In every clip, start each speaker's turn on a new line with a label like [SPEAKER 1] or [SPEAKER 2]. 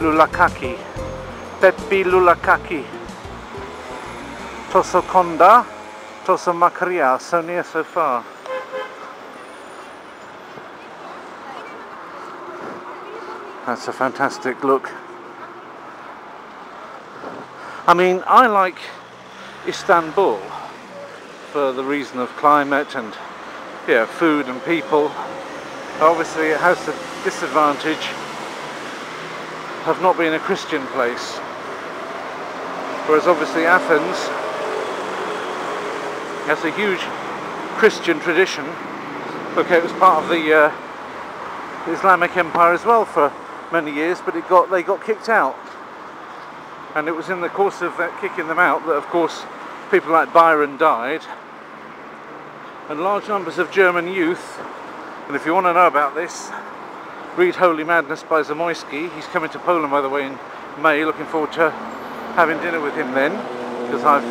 [SPEAKER 1] Lulakaki. Pepi Lulakaki. Tosokonda, Tosomakria, so near so far. That's a fantastic look. I mean, I like Istanbul for the reason of climate and food and people. Obviously it has the disadvantage of not being a Christian place, whereas obviously Athens has a huge Christian tradition. Okay, it was part of the Islamic Empire as well for many years, but they got kicked out, and it was in the course of that kicking them out that of course people like Byron died, and large numbers of German youth. And if you want to know about this, read Holy Madness by Zamoyski. He's coming to Poland, by the way, in May. Looking forward to having dinner with him then, because I've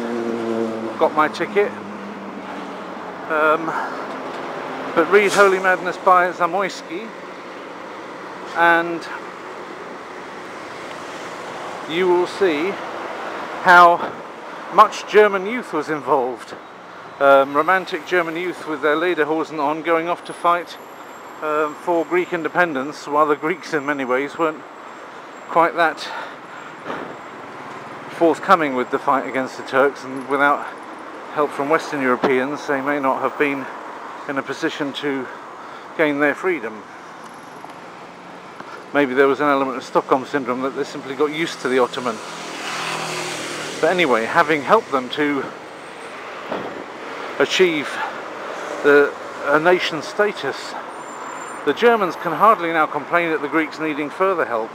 [SPEAKER 1] got my ticket. But read Holy Madness by Zamoyski, and you will see how much German youth was involved. Romantic German youth with their lederhosen on, going off to fight for Greek independence, while the Greeks in many ways weren't quite that forthcoming with the fight against the Turks, and without help from Western Europeans they may not have been in a position to gain their freedom. Maybe there was an element of Stockholm syndrome, that they simply got used to the Ottoman. But anyway, having helped them to achieve a nation status, the Germans can hardly now complain at the Greeks needing further help,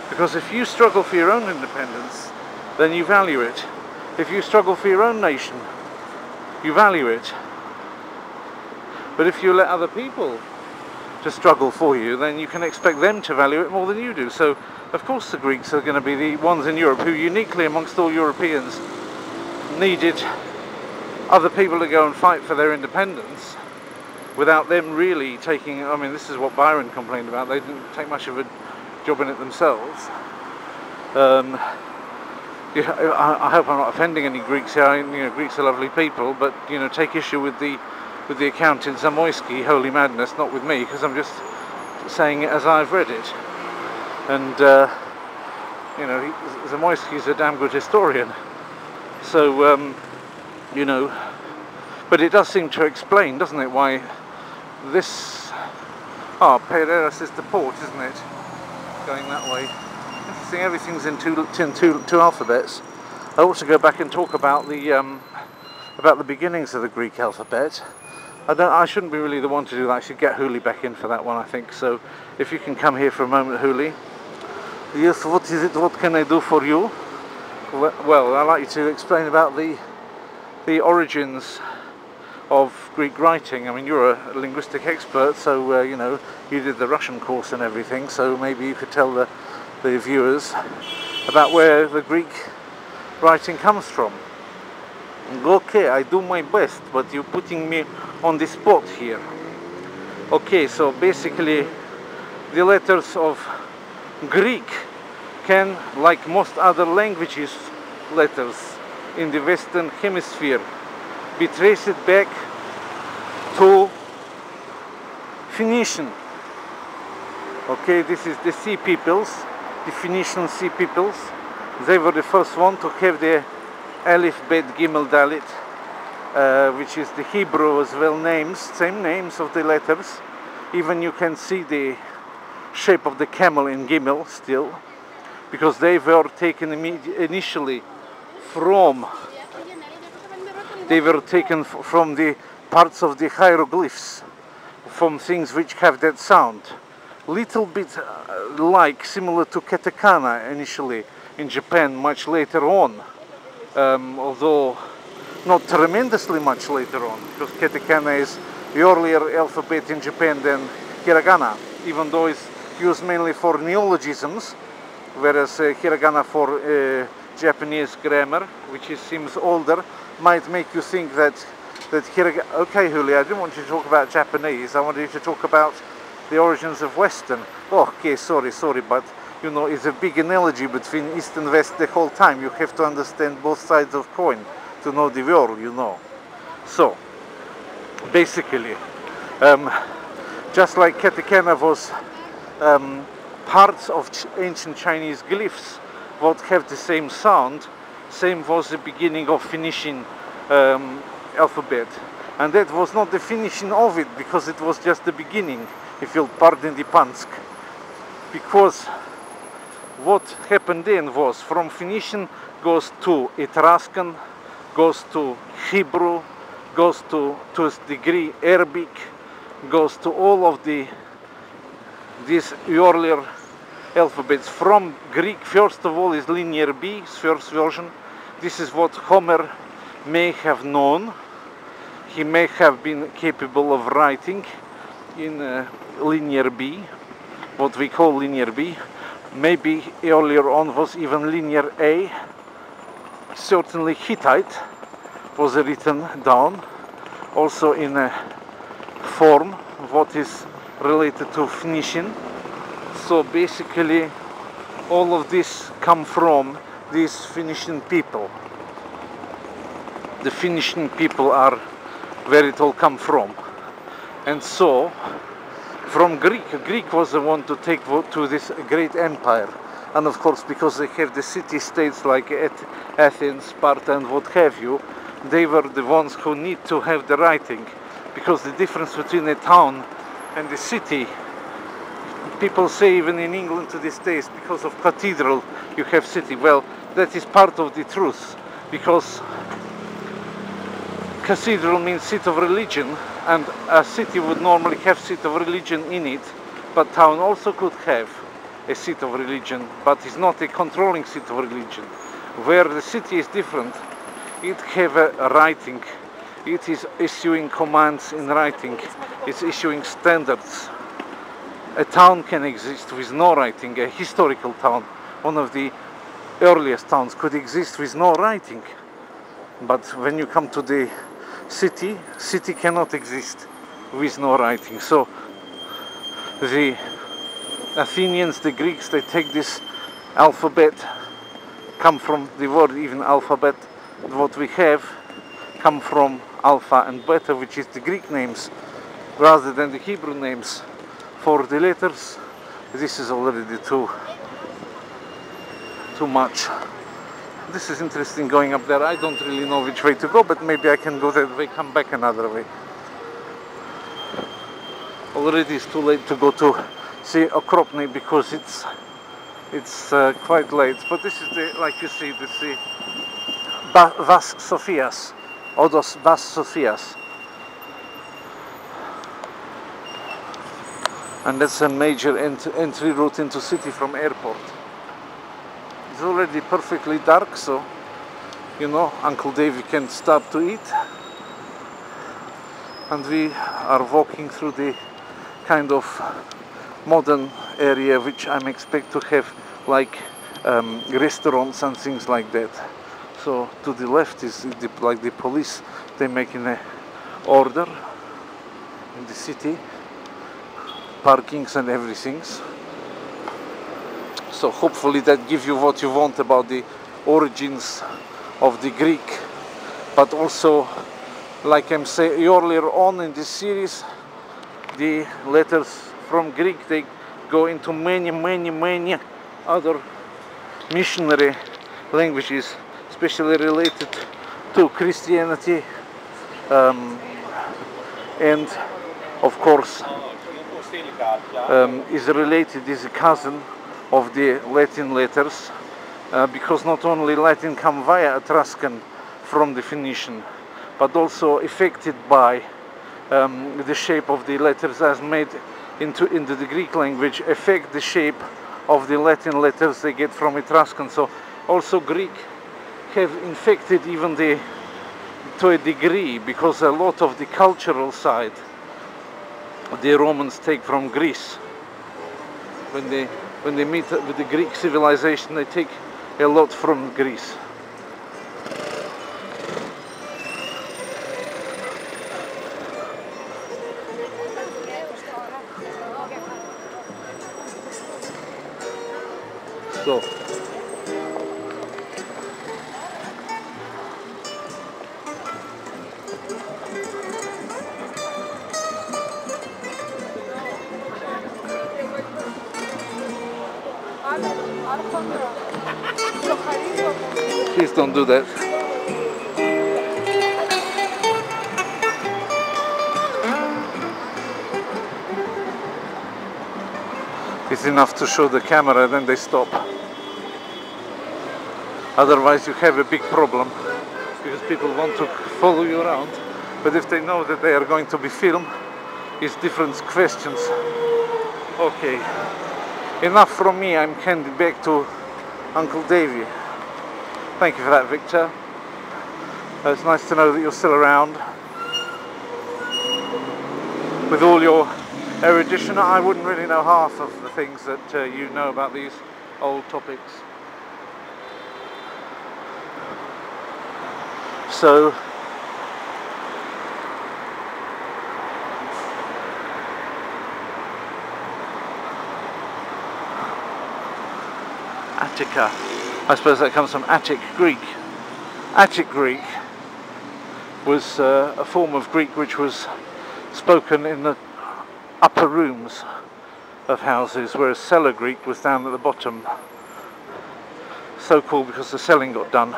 [SPEAKER 1] because if you struggle for your own independence, then you value it. If you struggle for your own nation, you value it. But if you let other people to struggle for you, then you can expect them to value it more than you do. So of course the Greeks are going to be the ones in Europe who uniquely amongst all Europeans needed other people to go and fight for their independence without them really taking, I mean, this is what Byron complained about, they didn't take much of a job in it themselves. I hope I'm not offending any Greeks here. Greeks are lovely people, but take issue with the account in Zamoyski, Holy Madness, not with me, because I'm just saying it as I've read it. And Zamoyski's a damn good historian, so but it does seem to explain, doesn't it, why this Pereiras is the port, isn't it, going that way. Interesting, everything's in two alphabets. I ought to go back and talk about the beginnings of the Greek alphabet. I shouldn't be really the one to do that. I should get Huli back in for that one, I think. So if you can come here for a moment, Huli. Yes, what is it? What can I do for you? Well, I'd like you to explain about the origins of Greek writing. I mean, you're a linguistic expert, so you did the Russian course and everything. So maybe you could tell the viewers about where the Greek writing comes from. Okay, I do my best, but you're putting me on the spot here. Okay, so basically the letters of Greek can, like most other languages letters in the Western Hemisphere, be traced back to Phoenician. Okay, this is the Sea Peoples, the Phoenician Sea Peoples. They were the first one to have the Aleph, Bet, Gimel, Dalit, which is the Hebrew as well names, same names of the letters. Even you can see the shape of the camel in Gimel still, because they were taken initially from the parts of the hieroglyphs, from things which have that sound. Little bit similar to katakana initially in Japan, much later on. Although not tremendously much later on, because katakana is the earlier alphabet in Japan than hiragana, even though it's used mainly for neologisms, whereas hiragana for Japanese grammar, which seems older, might make you think that hiragana... Okay, Huli, I didn't want you to talk about Japanese, I wanted you to talk about the origins of Western. Oh, okay, sorry, but you know, is a big analogy between East and West the whole time. You have to understand both sides of coin to know the world, you know. So, basically, just like katakana was parts of ancient Chinese glyphs would have the same sound, same was the beginning of Phoenician alphabet. And that was not the finishing of it, because it was just the beginning, if you'll pardon the Pansk. Because what happened then was, from Phoenician goes to Etruscan, goes to Hebrew, goes to a degree Arabic, goes to all of these earlier alphabets. From Greek, first of all, is linear B, first version. This is what Homer may have known. He may have been capable of writing in linear B, what we call linear B. Maybe earlier on was even linear A. Certainly Hittite was written down, also in a form what is related to Phoenician. So basically all of this come from these Phoenician people. The Phoenician people are where it all come from. And so from Greek was the one to take to this great empire. And of course, because they have the city-states like Athens, Sparta and what have you, they were the ones who need to have the writing. Because the difference between a town and the city, people say even in England to this day, because of cathedral you have city. Well, that is part of the truth, because cathedral means seat of religion, and a city would normally have seat of religion in it, but town also could have a seat of religion, but it's not a controlling seat of religion. Where the city is different, it have a writing, it is issuing commands in writing, it's issuing standards. A town can exist with no writing. A historical town, one of the earliest towns, could exist with no writing. But when you come to the city cannot exist with no writing. So the Athenians, the Greeks, they take this alphabet, come from the word even alphabet, what we have come from alpha and beta, which is the Greek names rather than the Hebrew names for the letters. This is already too much. This is interesting going up there. I don't really know which way to go, but maybe I can go that way, come back another way. Already it's too late to go to see Okropny because it's quite late. But this is the, like you see, this is Vas Sofias, Odos Vas Sofias. And that's a major entry route into city from airport. It's already perfectly dark, so you know Uncle Davy can start to eat, and we are walking through the kind of modern area which I'm expect to have like restaurants and things like that. So to the left is like the police, they're making an order in the city, parkings and everything. So hopefully that gives you what you want about the origins of the Greek, but also, like I'm saying earlier on in this series, the letters from Greek, they go into many other missionary languages, especially related to Christianity, and of course is related, is a cousin of the Latin letters, because not only Latin come via Etruscan from the Phoenician, but also affected by the shape of the letters as made into the Greek language, affect the shape of the Latin letters they get from Etruscan. So also Greek have infected even to a degree, because a lot of the cultural side the Romans take from Greece. When they meet with the Greek civilization, they take a lot from Greece. So. Please don't do that. It's enough to show the camera, then they stop. Otherwise you have a big problem, because people want to follow you around, but if they know that they are going to be filmed, it's different questions. Okay, enough from me. I'm handing back to Uncle Davey. Thank you for that, Victor. It's nice to know that you're still around. With all your erudition, I wouldn't really know half of the things that you know about these old topics. So, Attica. I suppose that comes from Attic Greek. Attic Greek was a form of Greek which was spoken in the upper rooms of houses, whereas cellar Greek was down at the bottom. So called because the selling got done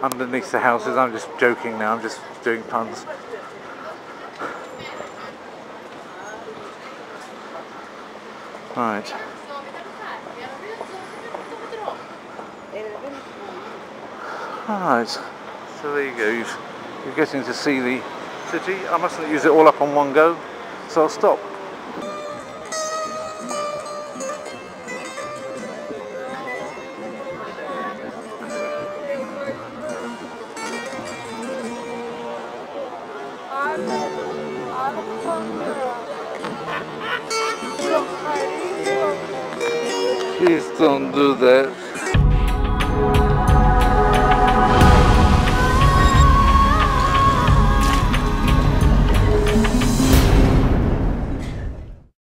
[SPEAKER 1] underneath the houses. I'm just joking now, I'm just doing puns. Right. Right, so there you go, you're getting to see the city. I mustn't use it all up on one go, so I'll stop. Please don't do that.